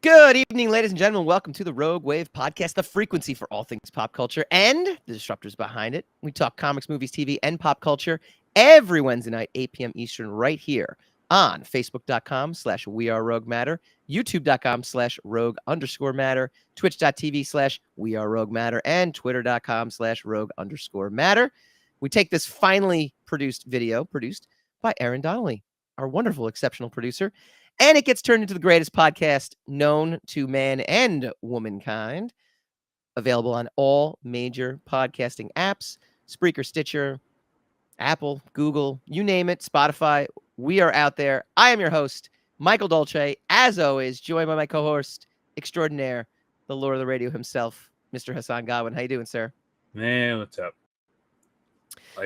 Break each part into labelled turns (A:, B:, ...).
A: Good evening, ladies and gentlemen. Welcome to the Rogue Wave podcast, the frequency for all things pop culture and the disruptors behind it. We talk comics, movies, TV, and pop culture every Wednesday night, 8 p.m. Eastern, right here on Facebook.com/WeAreRogueMatter, YouTube.com/Rogue_Matter, Twitch.tv/WeAreRogueMatter, and Twitter.com/Rogue_Matter. We take this finally produced video, produced by Aaron Donnelly, our wonderful, exceptional producer. And it gets turned into the greatest podcast known to man and womankind. Available on all major podcasting apps, Spreaker, Stitcher, Apple, Google, you name it, Spotify. We are out there. I am your host, Michael Dolce, as always, joined by my co-host extraordinaire, the Lord of the Radio himself, Mr. Hassan Godwin. How you doing, sir?
B: Man, what's up?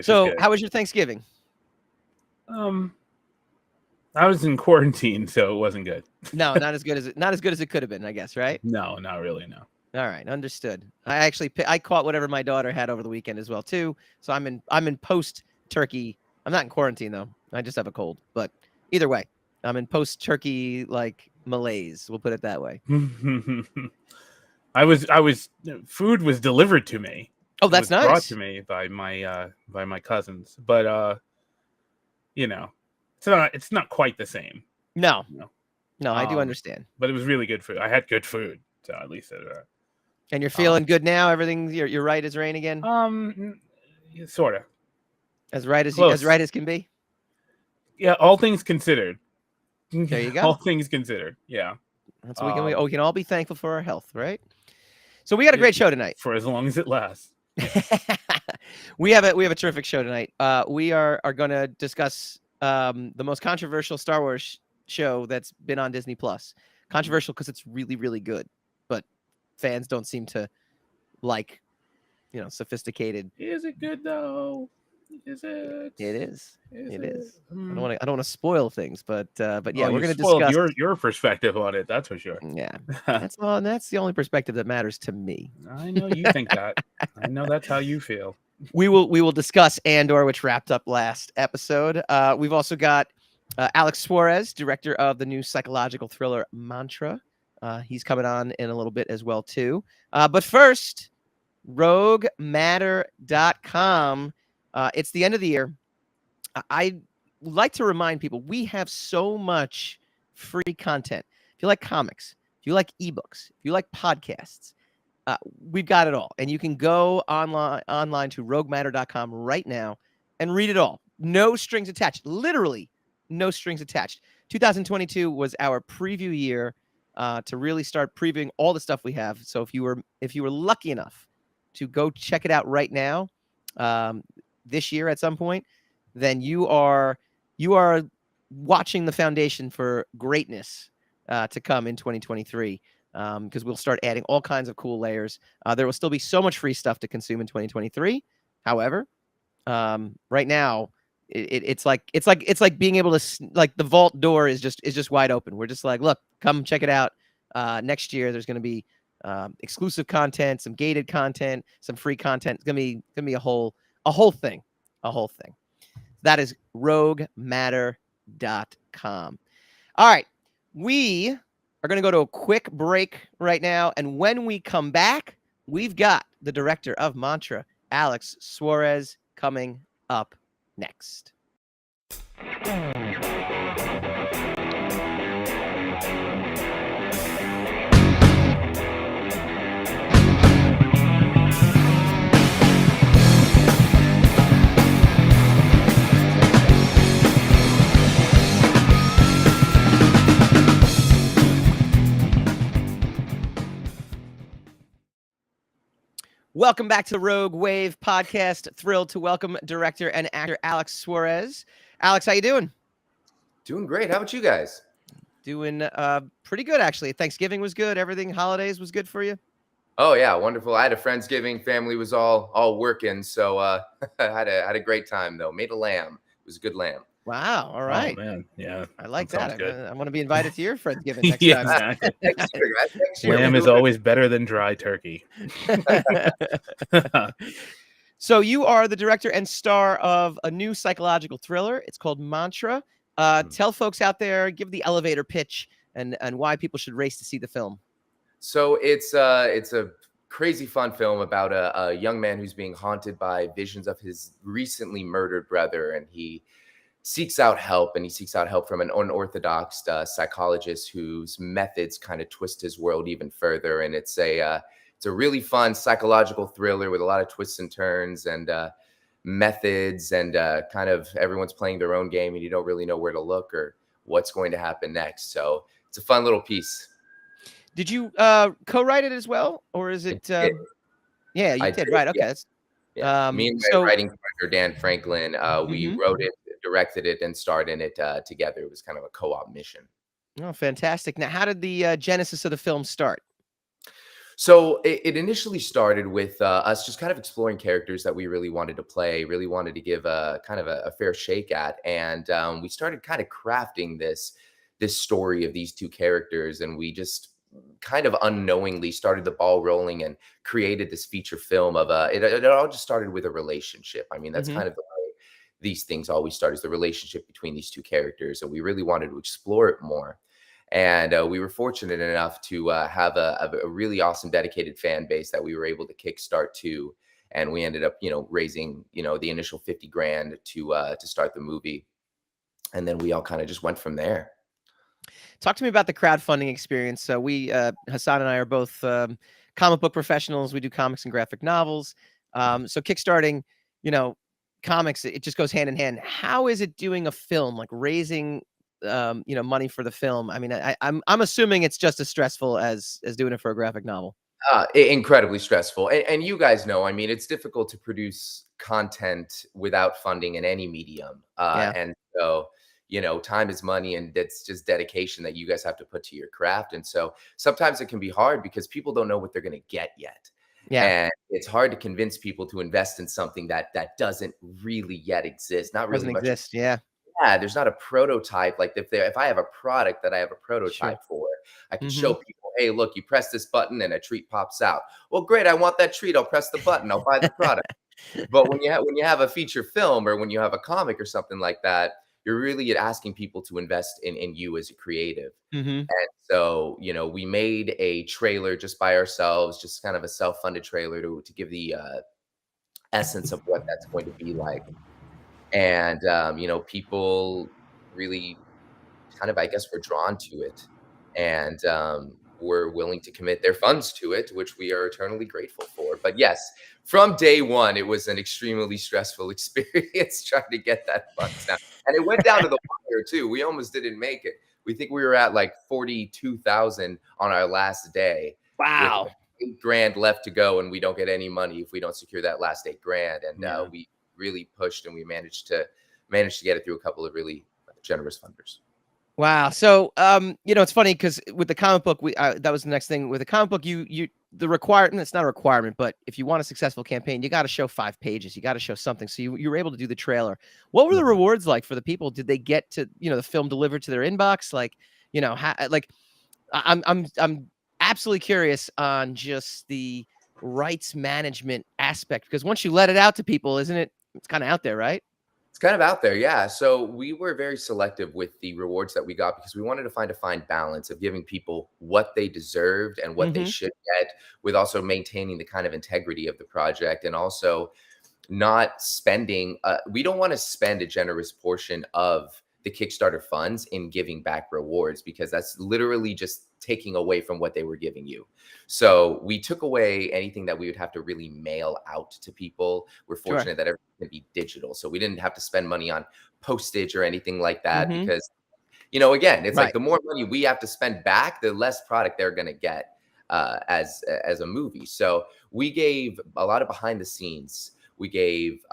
A: So, how was your Thanksgiving?
B: I was in quarantine, so it wasn't good.
A: No, not as good as it could have been, I guess, right?
B: No, not really, no.
A: All right, understood. I caught whatever my daughter had over the weekend as well too. So I'm in post turkey. I'm not in quarantine though. I just have a cold. But either way, I'm in post turkey like malaise. We'll put it that way.
B: I was food was delivered to me.
A: Oh, that's nice.
B: Brought to me by my cousins, but it's not quite the same.
A: No, I do understand.
B: But it was really good food. I had good food, so at least.
A: And you're feeling good now. Everything you're right as rain again.
B: Sort of.
A: As right as can be.
B: Yeah, all things considered.
A: There you go.
B: All things considered. Yeah.
A: That's what we can all be thankful for our health, right? So we got a great show tonight.
B: For as long as it lasts.
A: we have a terrific show tonight. We are going to discuss the most controversial Star Wars show that's been on Disney Plus. Controversial because it's really, really good, but fans don't seem to like, sophisticated.
B: Is it good though? Is it?
A: It is. It is. I don't want to spoil things, but yeah, we're going to
B: discuss your perspective on it. That's for sure.
A: Yeah, that's the only perspective that matters to me.
B: I know you think that. I know that's how you feel.
A: We will discuss Andor, which wrapped up last episode. We've also got Alex Suarez, director of the new psychological thriller Mantra. He's coming on in a little bit as well too. But first, RogueMatter.com. It's the end of the year. I like to remind people we have so much free content. If you like comics, if you like ebooks, if you like podcasts, we've got it all. And you can go online to RogueMatter.com right now and read it all. No strings attached. Literally no strings attached. 2022 was our preview year to really start previewing all the stuff we have. So if you were lucky enough to go check it out right now, this year at some point, then you are watching the foundation for greatness to come in 2023. Because we'll start adding all kinds of cool layers. There will still be so much free stuff to consume in 2023. However, right now it's like being able to the vault door is just wide open. We're just like, look, come check it out. Next year there's going to be exclusive content, some gated content, some free content. It's gonna be a whole thing. That is RogueMatter.com. All right, we are going to go to a quick break right now. And when we come back, we've got the director of Mantra, Alex Suarez, coming up next. Welcome back to Rogue Wave podcast. Thrilled to welcome director and actor Alex Suarez. Alex, how you doing?
C: Doing great. How about you guys?
A: Doing pretty good, actually. Thanksgiving was good. Everything, holidays was good for you?
C: Oh, yeah. Wonderful. I had a Friendsgiving. Family was all working. So I had a great time, though. Made a lamb. It was a good lamb.
A: Wow. All right.
B: Oh, man. Yeah.
A: I like that. I want to be invited to your Friendsgiving next
B: time.
A: Exactly.
C: Next year.
B: Lamb is always better than dry turkey.
A: So you are the director and star of a new psychological thriller. It's called Mantra. Tell folks out there, give the elevator pitch and why people should race to see the film.
C: So it's a crazy fun film about a young man who's being haunted by visions of his recently murdered brother, and he seeks out help, and he seeks out help from an unorthodox psychologist whose methods kind of twist his world even further. And it's a really fun psychological thriller with a lot of twists and turns and methods, and kind of everyone's playing their own game, and you don't really know where to look or what's going to happen next. So it's a fun little piece.
A: Did you co-write it as well, or is it? Yeah, you did. Right. Okay.
C: Yeah. Yeah. Me and my writing partner Dan Franklin, we wrote it, directed it, and starred in it together. It was kind of a co-op mission.
A: Oh, fantastic! Now, how did the genesis of the film start?
C: So it initially started with us just kind of exploring characters that we really wanted to play, really wanted to give a kind of a fair shake at, and we started kind of crafting this story of these two characters, and we just kind of unknowingly started the ball rolling and created this feature film of it all just started with a relationship. I mean, that's kind of the way these things always start, is the relationship between these two characters, and we really wanted to explore it more. And we were fortunate enough to have a really awesome dedicated fan base that we were able to kickstart to, and we ended up raising the initial 50 grand to start the movie, and then we all kind of just went from there.
A: Talk to me about the crowdfunding experience. So we, Hassan and I, are both comic book professionals. We do comics and graphic novels. So kickstarting, comics, it just goes hand in hand. How is it doing a film, like raising, money for the film? I mean, I'm assuming it's just as stressful as doing it for a graphic novel.
C: Incredibly stressful, and you guys know. I mean, it's difficult to produce content without funding in any medium, and so. Time is money, and it's just dedication that you guys have to put to your craft. And so sometimes it can be hard because people don't know what they're going to get yet. Yeah. And it's hard to convince people to invest in something that doesn't really yet exist. Not really
A: doesn't exist. Yeah.
C: Yeah. There's not a prototype. Like if I have a product that I have a prototype for, I can show people, hey, look, you press this button and a treat pops out. Well, great. I want that treat. I'll press the button. I'll buy the product. But when you have a feature film, or when you have a comic or something like that, you're really asking people to invest in you as a creative. And so, we made a trailer just by ourselves, just kind of a self-funded trailer to give the essence of what that's going to be like. And, people really kind of, I guess, were drawn to it, and were willing to commit their funds to it, which we are eternally grateful for. But yes, from day one, it was an extremely stressful experience trying to get that funds down. And it went down to the wire too. We almost didn't make it. We think we were at like 42,000 on our last day.
A: Wow.
C: With $8 grand left to go, and we don't get any money if we don't secure that last $8 grand. And we really pushed, and we managed to get it through a couple of really generous funders.
A: Wow. So, it's funny because with the comic book, that was the next thing. With the comic book, the requirement, it's not a requirement, but if you want a successful campaign, you got to show 5 pages. You got to show something. So you were able to do the trailer. What were the rewards like for the people? Did they get to, the film delivered to their inbox? Like, I'm absolutely curious on just the rights management aspect, because once you let it out to people, it's kind of out there, right?
C: It's kind of out there, yeah. So we were very selective with the rewards that we got, because we wanted to find a fine balance of giving people what they deserved and what they should get, with also maintaining the kind of integrity of the project, and also not spending. We don't want to spend a generous portion of the Kickstarter funds in giving back rewards, because that's literally just taking away from what they were giving you. So we took away anything that we would have to really mail out to people. We're fortunate that everything can be digital, so we didn't have to spend money on postage or anything like that, because, again, it's like the more money we have to spend back, the less product they're going to get as a movie. So we gave a lot of behind the scenes. We gave,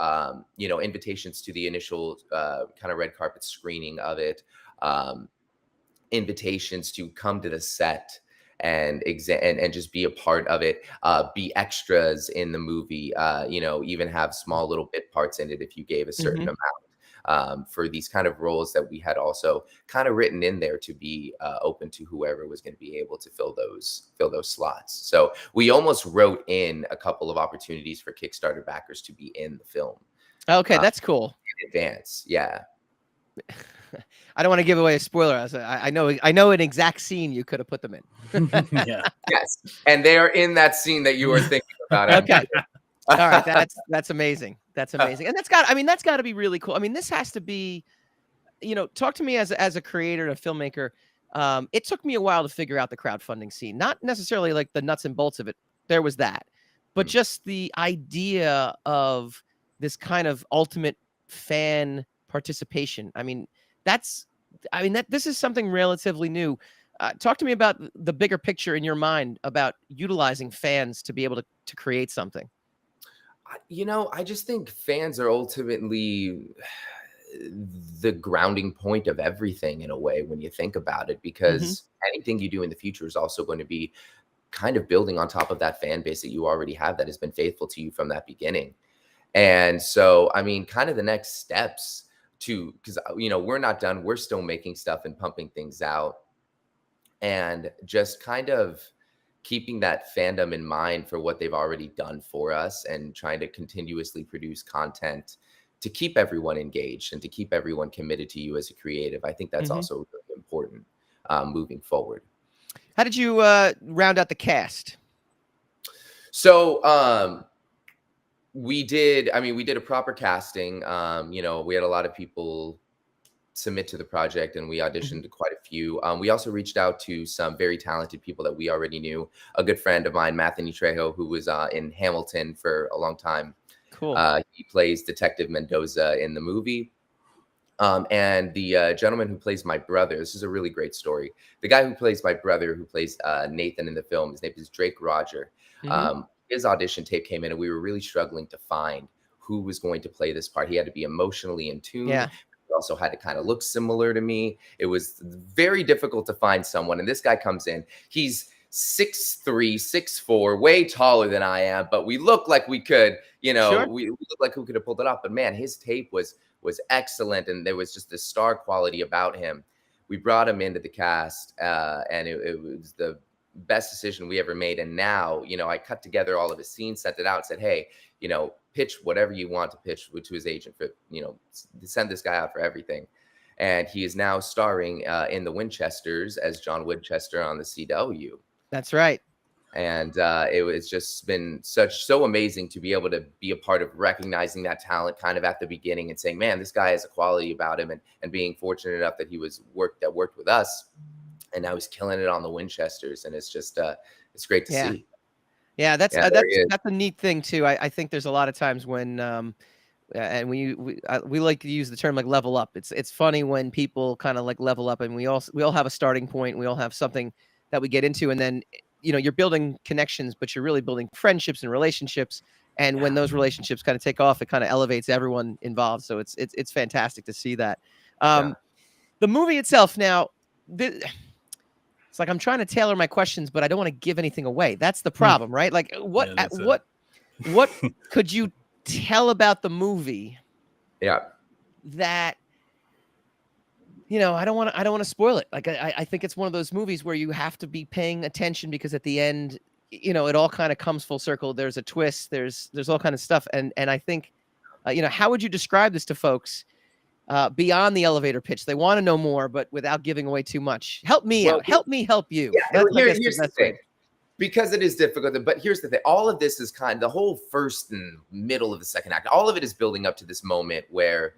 C: invitations to the initial kind of red carpet screening of it, invitations to come to the set and just be a part of it, be extras in the movie, even have small little bit parts in it if you gave a certain amount, for these kind of roles that we had also kind of written in there to be open to whoever was going to be able to fill those slots. So we almost wrote in a couple of opportunities for Kickstarter backers to be in the film.
A: Okay, that's cool.
C: In advance, yeah.
A: I don't want to give away a spoiler. I know an exact scene you could have put them in.
B: Yeah.
C: Yes, and they are in that scene that you were thinking about.
A: Okay. All right, that's amazing. That's amazing. And that's got to be really cool. I mean, this has to be, talk to me as a creator and a filmmaker. It took me a while to figure out the crowdfunding scene. Not necessarily like the nuts and bolts of it. There was that. But just the idea of this kind of ultimate fan participation. I mean, this is something relatively new. Talk to me about the bigger picture in your mind about utilizing fans to be able to create something.
C: I just think fans are ultimately the grounding point of everything in a way when you think about it, because anything you do in the future is also going to be kind of building on top of that fan base that you already have that has been faithful to you from that beginning. And so, I mean, kind of the next steps because we're not done. We're still making stuff and pumping things out, and just kind of keeping that fandom in mind for what they've already done for us, and trying to continuously produce content to keep everyone engaged and to keep everyone committed to you as a creative. I think that's also really important moving forward.
A: How did you round out the cast?
C: So we did a proper casting. We had a lot of people submit to the project, and we auditioned quite a few. We also reached out to some very talented people that we already knew. A good friend of mine, Matthew Trejo, who was in Hamilton for a long time.
A: Cool.
C: He plays Detective Mendoza in the movie. And the gentleman who plays my brother, this is a really great story. The guy who plays my brother, who plays Nathan in the film, his name is Drake Roger. His audition tape came in, and we were really struggling to find who was going to play this part. He had to be emotionally in tune.
A: Yeah.
C: He also had to kind of look similar to me. It was very difficult to find someone. And this guy comes in. He's 6'3", 6'4", way taller than I am, but we look like we could,
A: Sure.
C: we look like we could have pulled it off. But man, his tape was excellent, and there was just this star quality about him. We brought him into the cast, and it was the best decision we ever made. And now, I cut together all of his scenes, sent it out, said, hey, pitch whatever you want to pitch to his agent for, send this guy out for everything. And he is now starring in the Winchesters as John Winchester on the CW.
A: That's right.
C: And it was just been so amazing to be able to be a part of recognizing that talent kind of at the beginning and saying, man, this guy has a quality about him, and being fortunate enough that he worked with us, and now he's killing it on the Winchesters. And it's just it's great to see.
A: Yeah, that's a neat thing too. I think there's a lot of times when and we like to use the term like level up. It's funny when people kind of like level up, and we all have a starting point. We all have something that we get into, and then you're building connections, but you're really building friendships and relationships. And when those relationships kind of take off, it kind of elevates everyone involved. So it's fantastic to see that. The movie itself now, it's like I'm trying to tailor my questions, but I don't want to give anything away. That's the problem, right? Like what could you tell about the movie?
C: Yeah.
A: That I don't want to spoil it. Like I think it's one of those movies where you have to be paying attention, because at the end, it all kind of comes full circle. There's a twist. There's all kind of stuff. And I think, how would you describe this to folks beyond the elevator pitch? They want to know more, but without giving away too much. Help me out. Help me help you.
C: Yeah, here's the thing. Because it is difficult, but here's the thing. All of this is kind of the whole first and middle of the second act. All of it is building up to this moment where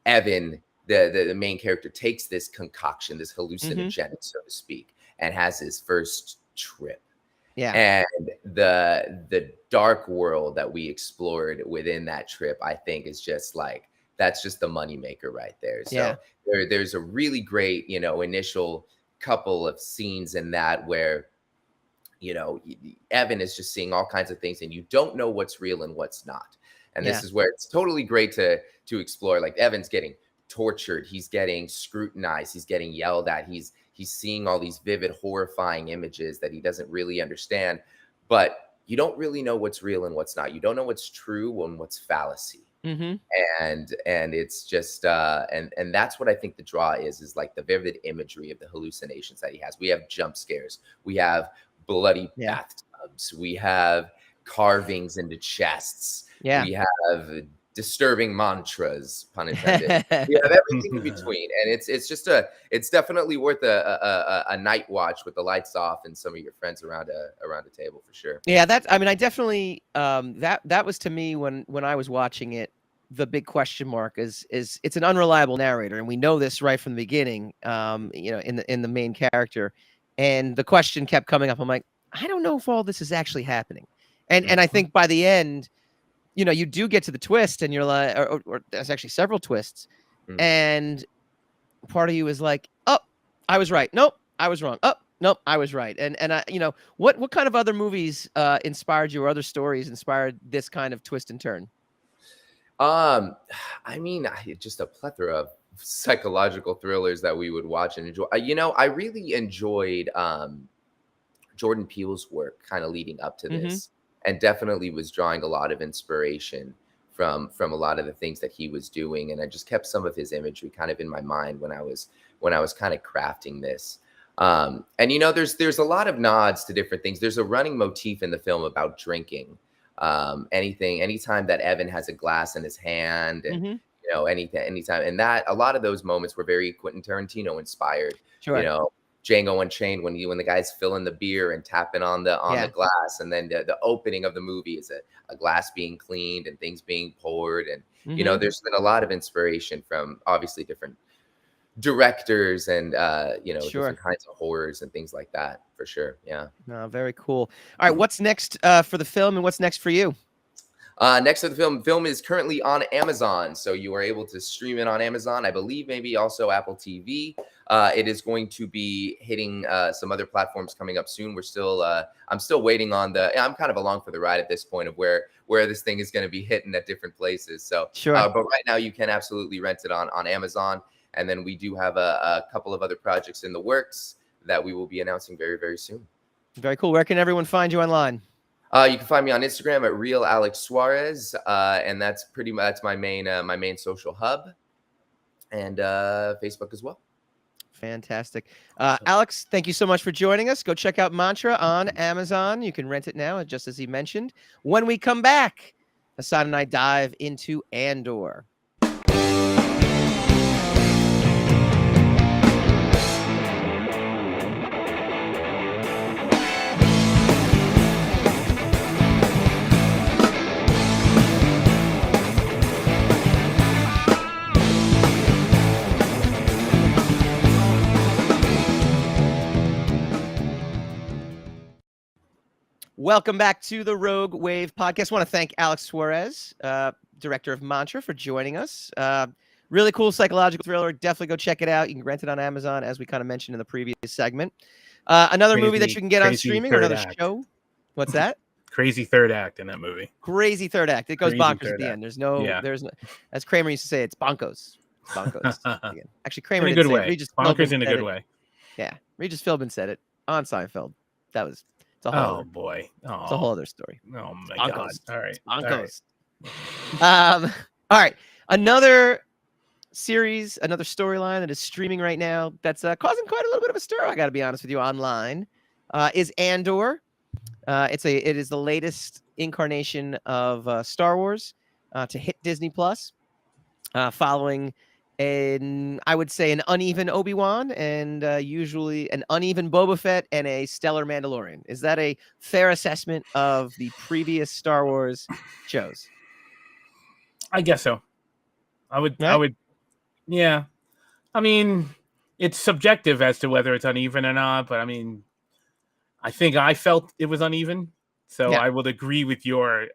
C: Evan, the main character, takes this concoction, this hallucinogenic, so to speak, and has his first trip.
A: Yeah.
C: And the dark world that we explored within that trip, I think, is just like, that's just the moneymaker right there. So there's a really great, initial couple of scenes in that where, Evan is just seeing all kinds of things, and you don't know what's real and what's not. And this is where it's totally great to explore. Like, Evan's getting tortured, he's getting scrutinized, he's getting yelled at, he's seeing all these vivid, horrifying images that he doesn't really understand. But you don't really know what's real and what's not. You don't know what's true and what's fallacy. And it's just and that's what I think the draw is like the vivid imagery of the hallucinations that he has. We have jump scares, we have bloody bathtubs, we have carvings into chests, we have disturbing mantras, pun intended. You have everything in between, and it's definitely worth a night watch with the lights off and some of your friends around a table for sure.
A: Yeah, I mean, I definitely that was to me when I was watching it, the big question mark is it's an unreliable narrator, and we know this right from the beginning. You know, in the main character, and the question kept coming up. I'm like, I don't know if all this is actually happening, and I think by the end, you know, you do get to the twist, and you're like, or there's actually several twists, and part of you is like, oh, I was right. Nope, I was wrong. Oh, nope, I was right. And I, you know, what kind of other movies inspired you, or other stories inspired this kind of twist and turn?
C: I mean, just a plethora of psychological thrillers that we would watch and enjoy. You know, I really enjoyed Jordan Peele's work kind of leading up to this, and definitely was drawing a lot of inspiration from a lot of the things that he was doing, and I just kept some of his imagery kind of in my mind when I was kind of crafting this. And you know, there's a lot of nods to different things. There's a running motif in the film about drinking. Anytime that Evan has a glass in his hand, and you know, anytime, and that a lot of those moments were very Quentin Tarantino inspired.
A: Sure.
C: You know, Django Unchained, when the guys filling the beer and tapping on the glass, and then the opening of the movie is a glass being cleaned and things being poured, and you know, there's been a lot of inspiration from obviously different directors and you know, different kinds of horrors and things like that for sure. Yeah.
A: No, very cool. All right, what's next for the film, and what's next for you?
C: Next to the film is currently on Amazon, so you are able to stream it on Amazon. I believe maybe also Apple TV. It is going to be hitting some other platforms coming up soon. We're still, I'm still waiting on I'm kind of along for the ride at this point of where this thing is going to be hitting at different places. So, but right now you can absolutely rent it on Amazon, and then we do have a couple of other projects in the works that we will be announcing very, very soon.
A: Very cool. Where can everyone find you online?
C: You can find me on Instagram at Real Alex Suarez, and that's my main social hub, and Facebook as well.
A: Fantastic. Alex, thank you so much for joining us. Go check out Mantra on Amazon. You can rent it now, just as he mentioned. When we come back, Hassan and I dive into Andor. Welcome back to the Rogue Wave podcast. I want to thank Alex Suarez, director of Mantra, for joining us. Really cool psychological thriller. Definitely go check it out. You can rent it on Amazon, as we kind of mentioned in the previous segment. Another movie that you can get on streaming, or another show. What's that?
B: Crazy third act in that movie.
A: Crazy third act. It goes bonkers at the end. There's no, as Kramer used to say, it's bonkos. Bonkos. Actually, Kramer
B: in a
A: didn't
B: good
A: say
B: way.
A: It.
B: Bonkers in a good way.
A: Yeah. Regis Philbin said it on Seinfeld. It's a whole
B: boy. Oh.
A: It's a whole other story.
B: Oh my God. All right.
A: Bonkos. All right. Another series, another storyline that is streaming right now that's causing quite a little bit of a stir, I got to be honest with you, online, is Andor. It is the latest incarnation of Star Wars to hit Disney Plus, following I would say an uneven Obi-Wan and usually an uneven Boba Fett and a stellar Mandalorian. Is that a fair assessment of the previous Star Wars shows?
B: I guess so. I would. Yeah. I mean, it's subjective as to whether it's uneven or not, but I mean, I think I felt it was uneven, so I would agree with your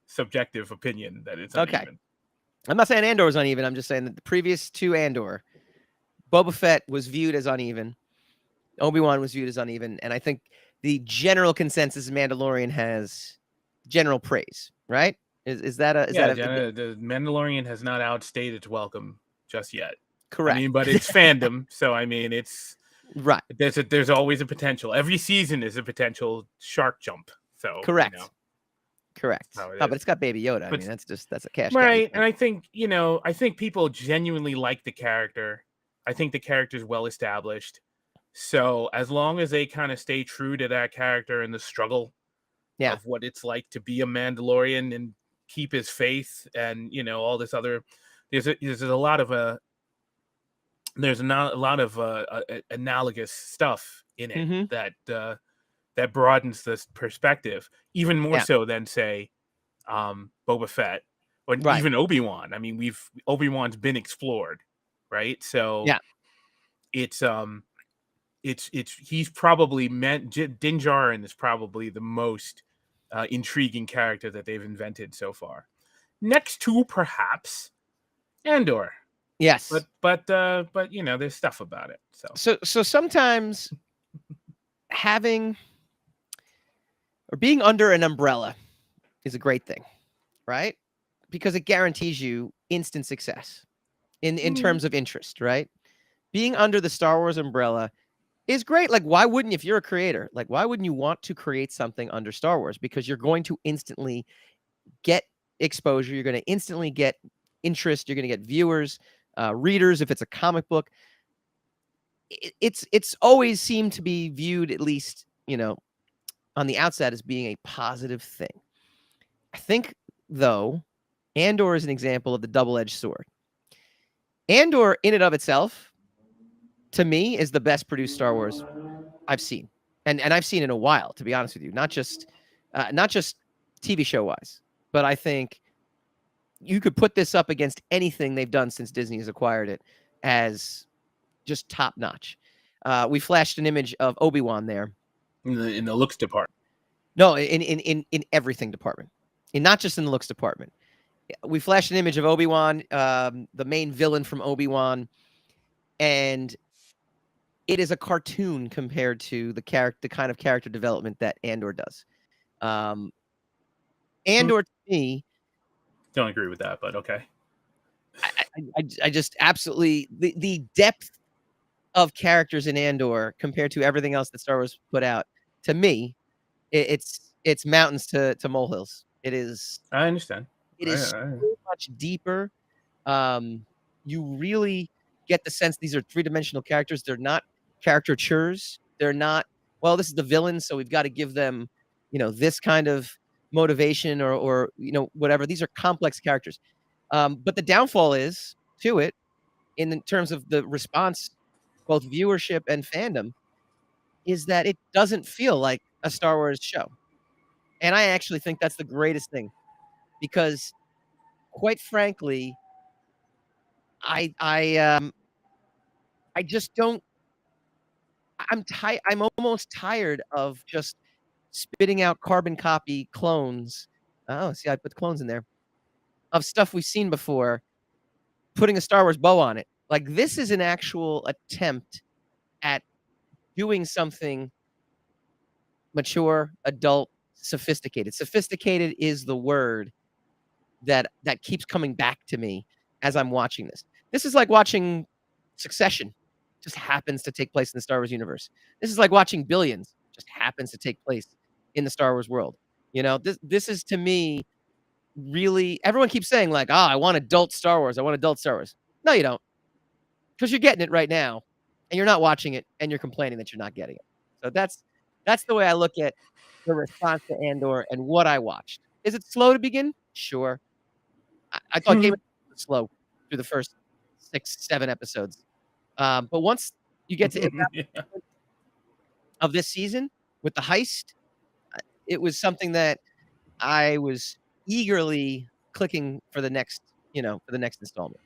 B: subjective opinion that it's uneven.
A: Okay. I'm not saying Andor was uneven. I'm just saying that the previous two Andor, Boba Fett was viewed as uneven. Obi-Wan was viewed as uneven. And I think the general consensus Mandalorian has general praise, right? Is that
B: the Mandalorian has not outstayed its welcome just yet.
A: Correct.
B: I mean, but it's fandom. So, I mean, it's
A: right.
B: There's always a potential. Every season is a potential shark jump. So,
A: correct.
B: You know.
A: Correct. But it's got Baby Yoda. I mean, that's a cash
B: right. And I think people genuinely like the character. I think the character is well established. So as long as they kind of stay true to that character and the struggle of what it's like to be a Mandalorian, and keep his faith, and all this other. There's a lot of there's not a lot of analogous stuff in it
A: Mm-hmm.
B: that broadens this perspective even more
A: Yeah.
B: so than, say, Boba Fett or
A: Right.
B: even Obi-Wan. I mean, Obi-Wan's been explored, right? So
A: Yeah.
B: it's he's probably Din Djarin is probably the most intriguing character that they've invented so far. Next to perhaps Andor.
A: Yes.
B: But there's stuff about it.
A: So sometimes having or being under an umbrella is a great thing, right? Because it guarantees you instant success in terms of interest, right? Being under the Star Wars umbrella is great. Like, why wouldn't, if you're a creator, like, why wouldn't you want to create something under Star Wars? Because you're going to instantly get exposure. You're going to instantly get interest. You're going to get viewers, readers, if it's a comic book. It's always seemed to be viewed, at least, on the outside, as being a positive thing. I think, though, Andor is an example of the double-edged sword. Andor, in and of itself, to me, is the best produced Star Wars I've seen, and I've seen in a while, to be honest with you. Not just TV show wise, but I think you could put this up against anything they've done since Disney has acquired it as just top notch. We flashed an image of Obi-Wan there
B: in the looks department.
A: No, in everything department, not just in the looks department. We flashed an image of Obi-Wan, the main villain from Obi-Wan, and it is a cartoon compared to the kind of character development that Andor does. Andor, to me,
B: don't agree with that, but okay.
A: I just absolutely the depth of characters in Andor compared to everything else that Star Wars put out. To me, it's mountains to molehills. It is.
B: I understand.
A: It is so much deeper. You really get the sense these are three-dimensional characters. They're not caricatures. They're not, well, this is the villain, so we've got to give them, this kind of motivation or whatever. These are complex characters. But the downfall is to it, in terms of the response, both viewership and fandom, is that it doesn't feel like a Star Wars show. And I actually think that's the greatest thing, because quite frankly, I just don't. I'm almost tired of just spitting out carbon copy clones. Oh, see, I put clones in there of stuff we've seen before, putting a Star Wars bow on it. Like, this is an actual attempt at doing something mature, adult, sophisticated. Sophisticated is the word that keeps coming back to me as I'm watching this. This is like watching Succession. Just happens to take place in the Star Wars universe. This is like watching Billions. Just happens to take place in the Star Wars world. This is, to me, really, everyone keeps saying, like, I want adult Star Wars. I want adult Star Wars. No, you don't. Because you're getting it right now, and you're not watching it, and you're complaining that you're not getting it. So that's the way I look at the response to Andor and what I watched. Is it slow to begin? Sure. I thought Game of Thrones was slow through the first 6-7 episodes. But once you get to of this season with the heist, it was something that I was eagerly clicking for the next installment.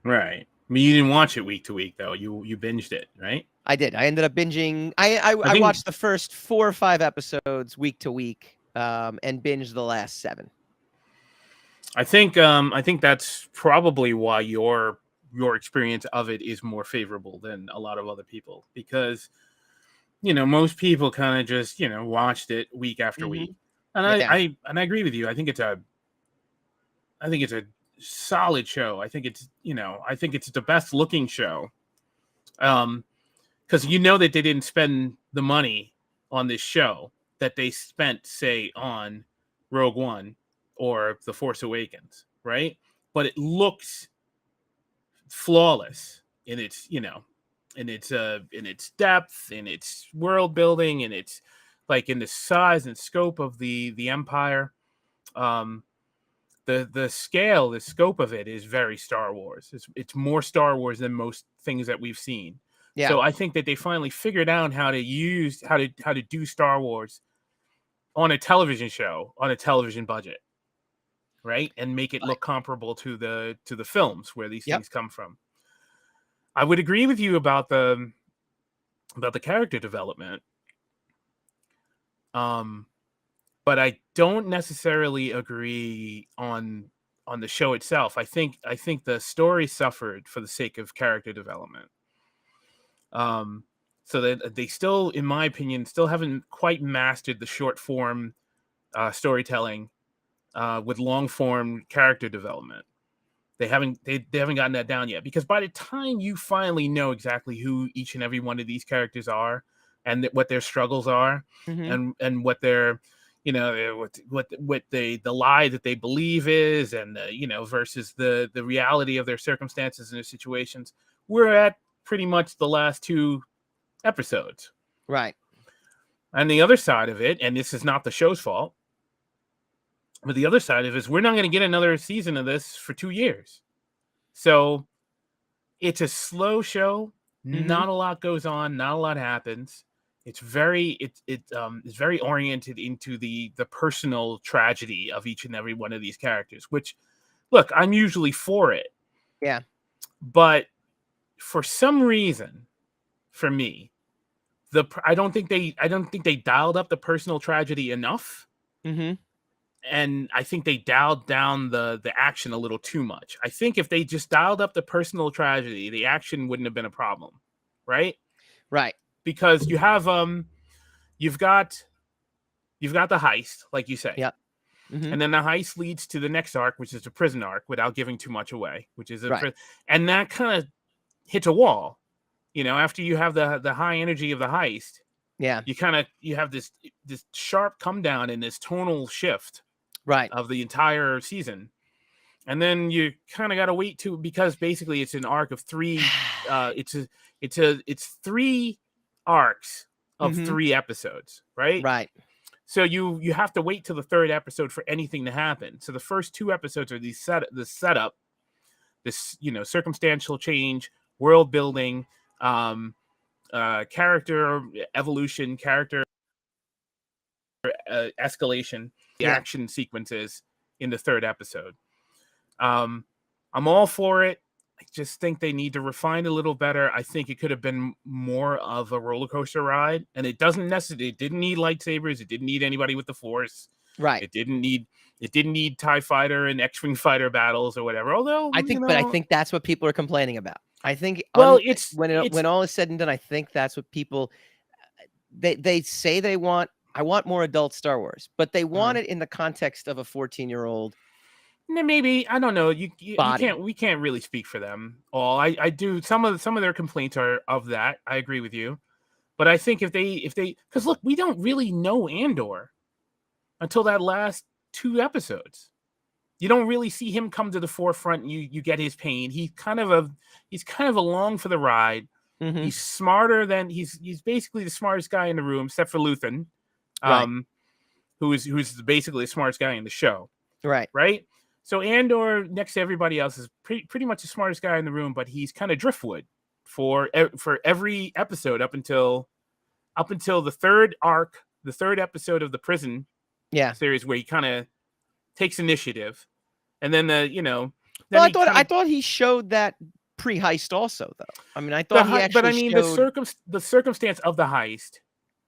B: Right. I mean, you didn't watch it week to week, though. You binged it, right? I
A: did. I ended up binging. I watched the first 4 or 5 episodes week to week, and binged the last 7.
B: I think that's probably why your experience of it is more favorable than a lot of other people, because most people kind of just watched it week after week, and I agree with you. I think it's a solid show. I think it's the best looking show, because that they didn't spend the money on this show that they spent, say, on Rogue One or The Force Awakens, right? But it looks flawless in its in its depth, in its world building, in its, like, in the size and scope of the Empire. the scale, the scope of it is very Star Wars. It's more Star Wars than most things that we've seen.
A: Yeah.
B: So I think that they finally figured out how to do Star Wars on a television show, on a television budget, right? And make it look comparable to the films where these things come from. I would agree with you about the character development. But I don't necessarily agree on the show itself. I think the story suffered for the sake of character development. So that they still, in my opinion, still haven't quite mastered the short form storytelling with long form character development. They haven't gotten that down yet, because by the time you finally know exactly who each and every one of these characters are and what their struggles are, and what their, you know, what the lie that they believe is, and you know, versus the reality of their circumstances and their situations, we're at pretty much the last 2 episodes.
A: Right.
B: And the other side of it, and this is not the show's fault, but the other side of it is we're not going to get another season of this for 2 years. So it's a slow show. Not a lot goes on. Not a lot happens. It's very very oriented into the personal tragedy of each and every one of these characters, which, look, I'm usually for it.
A: Yeah.
B: But for some reason, for me, I don't think they dialed up the personal tragedy enough. And I think they dialed down the action a little too much. I think if they just dialed up the personal tragedy, the action wouldn't have been a problem, right?
A: Right.
B: Because you have you've got the heist, like you say.
A: Yep.
B: And then the heist leads to the next arc, which is the prison arc, without giving too much away, which is and that kind of hits a wall. You know, after you have the high energy of the heist, you have this sharp come down and this tonal shift of the entire season. And then you kind of got to wait because basically it's an arc of 3 it's 3 arcs of 3 episodes, right? So you have to wait till the 3rd episode for anything to happen. So the first 2 episodes are the setup, this, you know, circumstantial change, world building, character evolution, character escalation, the action sequences in the 3rd episode. I'm all for it. I just think they need to refine a little better. I think it could have been more of a roller coaster ride, and it didn't need lightsabers. It didn't need anybody with the Force.
A: Right.
B: It didn't need TIE fighter and X-Wing fighter battles or whatever. Although
A: I think that's what people are complaining about. I think when all is said and done, I think that's what people they say they want. I want more adult Star Wars, but they want it in the context of a 14-year-old.
B: Maybe, I don't know. You can't. We can't really speak for them all. I do. Some of their complaints are of that. I agree with you, but I think if they because look, we don't really know Andor until that last 2 episodes. You don't really see him come to the forefront. You get his pain. He's kind of along for the ride. He's smarter than he's basically the smartest guy in the room, except for Luthen, who's basically the smartest guy in the show. Right. So Andor, next to everybody else, is pretty much the smartest guy in the room, but he's kind of driftwood for every episode up until the 3rd arc, the 3rd episode of the prison series, where he kind of takes initiative, and then I
A: thought he showed that pre-heist also, though. I mean, I thought
B: the circumstance of the heist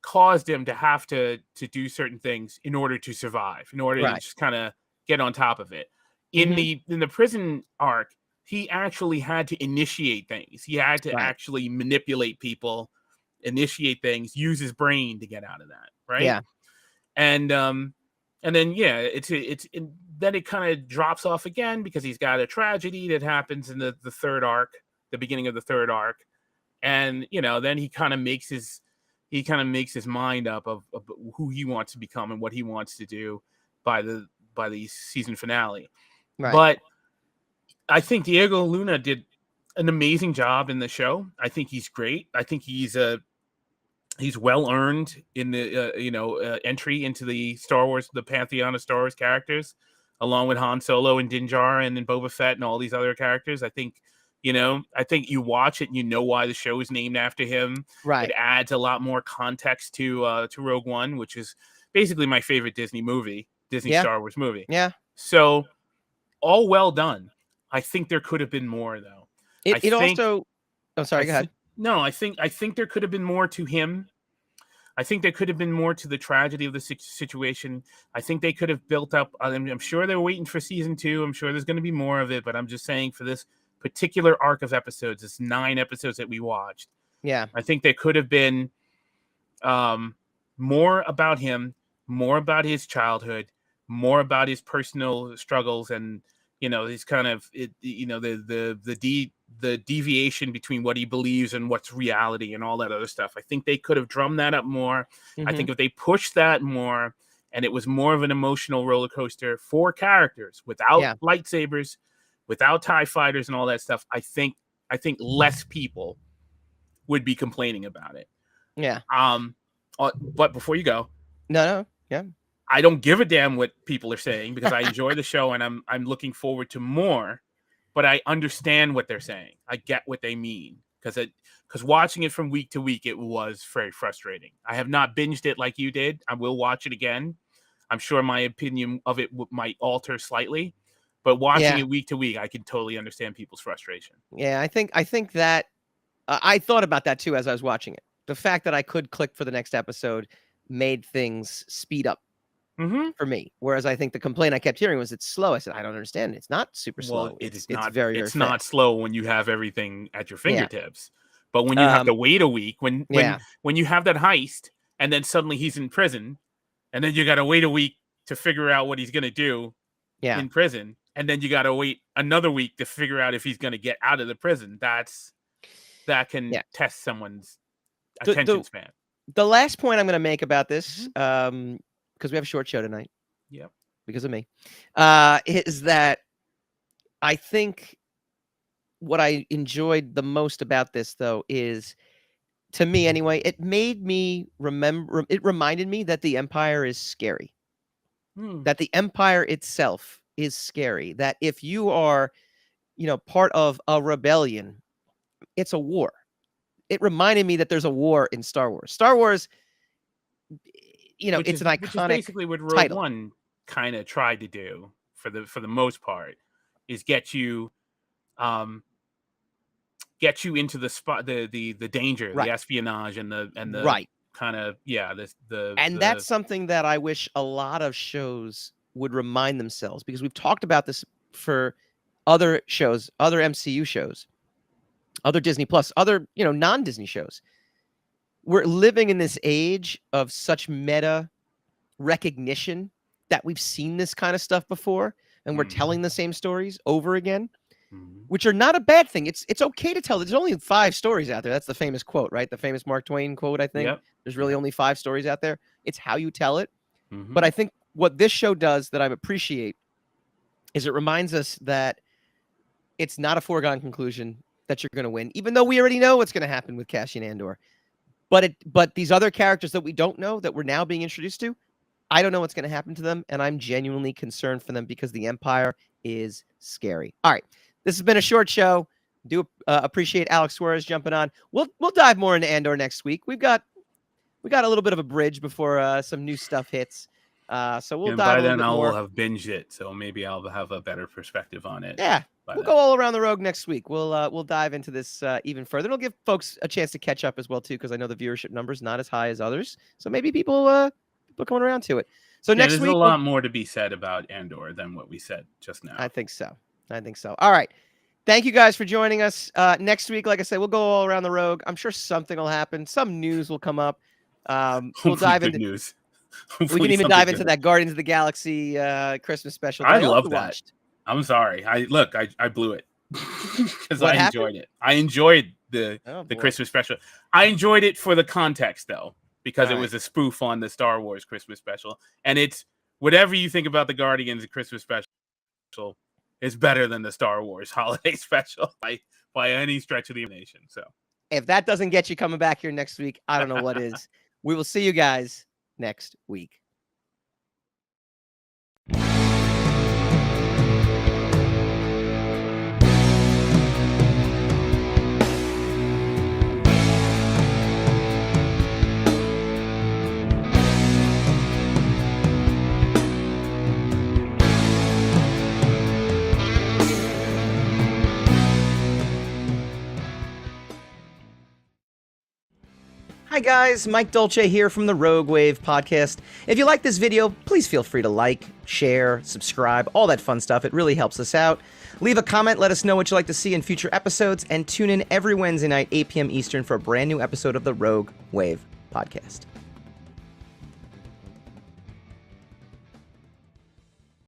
B: caused him to have to do certain things in order to survive, in order to just kind of get on top of it. In the prison arc, he actually had to initiate things. He had to actually manipulate people, initiate things, use his brain to get out of that, right?
A: Yeah.
B: And then then it kind of drops off again because he's got a tragedy that happens in the 3rd arc, the beginning of the 3rd arc, and then he kind of makes his mind up of who he wants to become and what he wants to do by the season finale. But I think Diego Luna did an amazing job in the show. I think he's great. I think he's well earned in the entry into the Star Wars, the pantheon of Star Wars characters. along with Han Solo and Din Djarin and Boba Fett and all these other characters. I think you watch it and you know why the show is named after him.
A: Right.
B: It adds a lot more context to Rogue One, which is basically my favorite Disney Star Wars movie.
A: Yeah.
B: So all well done. I think there could have been more though.
A: Oh, sorry, go ahead.
B: No, I think there could have been more to him. I think there could have been more to the tragedy of the situation. I think they could have built up. I'm sure they're waiting for season 2. I'm sure there's going to be more of it, but I'm just saying for this particular arc of episodes, this 9 episodes that we watched.
A: Yeah.
B: I think there could have been more about him, more about his childhood, more about his personal struggles, and he's kind of the deviation between what he believes and what's reality and all that other stuff. I think they could have drummed that up more. I think if they pushed that more and it was more of an emotional roller coaster for characters without lightsabers, without TIE fighters and all that stuff, I think less people would be complaining about it.
A: Yeah.
B: But before you go,
A: no, yeah.
B: I don't give a damn what people are saying because I enjoy the show and I'm looking forward to more, but I understand what they're saying. I get what they mean because watching it from week to week, it was very frustrating. I have not binged it like you did. I will watch it again. I'm sure my opinion of it might alter slightly, but watching it week to week, I can totally understand people's frustration.
A: Yeah, I think that I thought about that too as I was watching it. The fact that I could click for the next episode made things speed up. For me, whereas I think the complaint I kept hearing was it's slow. I said I don't understand. It's not super slow.
B: It's
A: very
B: not slow when you have everything at your fingertips. But when you have to wait a week, when you have that heist and then suddenly he's in prison, and then you got to wait a week to figure out what he's going to do in prison, and then you got to wait another week to figure out if he's going to get out of the prison. That can test someone's attention span.
A: The last point I'm going to make about this, because we have a short show tonight.
B: Yep.
A: Because of me, is that I think what I enjoyed the most about this, though, is, to me anyway, it made me remember, it reminded me that the Empire is scary. That the Empire itself is scary. That if you are, part of a rebellion, it's a war. It reminded me that there's a war in Star Wars. Star Wars, it's an iconic. Which is
B: basically what Rogue One kind of tried to do for the most part, is get you into the spot, the danger, the espionage, and the kind of
A: that's something that I wish a lot of shows would remind themselves, because we've talked about this for other shows, other MCU shows, other Disney Plus, other non-Disney shows. We're living in this age of such meta recognition that we've seen this kind of stuff before, and we're telling the same stories over again, which are not a bad thing. It's okay to tell. There's only 5 stories out there. That's the famous quote, right? The famous Mark Twain quote, I think. Yep. There's really only 5 stories out there. It's how you tell it. But I think what this show does that I appreciate is it reminds us that it's not a foregone conclusion that you're going to win, even though we already know what's going to happen with Cassian Andor. But these other characters that we don't know, that we're now being introduced to, I don't know what's going to happen to them, and I'm genuinely concerned for them because the Empire is scary. All right, this has been a short show. Do appreciate Alex Suarez jumping on. We'll dive more into Andor next week. We got a little bit of a bridge before some new stuff hits. So we'll dive a little bit more.
B: By then I'll have binged it, so maybe I'll have a better perspective on it.
A: Yeah. We'll go all around the Rogue next week. We'll dive into this even further. It'll give folks a chance to catch up as well too, because I know the viewership number's not as high as others. So maybe people coming around to it. So next week,
B: there's a lot more to be said about Andor than what we said just now.
A: I think so. All right. Thank you guys for joining us. Next week, like I said, we'll go all around the Rogue. I'm sure something will happen. Some news will come up. We'll dive into
B: news.
A: We can even dive into that Guardians of the Galaxy Christmas special.
B: I love that. Watched. I'm sorry. I blew it because I enjoyed it. I enjoyed the Christmas special. I enjoyed it for the context though, because it was a spoof on the Star Wars Christmas special, and it's whatever you think about the Guardians Christmas special is better than the Star Wars holiday special by any stretch of the imagination. So
A: if that doesn't get you coming back here next week, I don't know what is. We will see you guys next week. Hi guys, Mike Dolce here from the Rogue Wave podcast. If you like this video, please feel free to like, share, subscribe, all that fun stuff. It really helps us out. Leave a comment, let us know what you'd like to see in future episodes, and tune in every Wednesday night, 8 p.m. Eastern, for a brand new episode of the Rogue Wave podcast.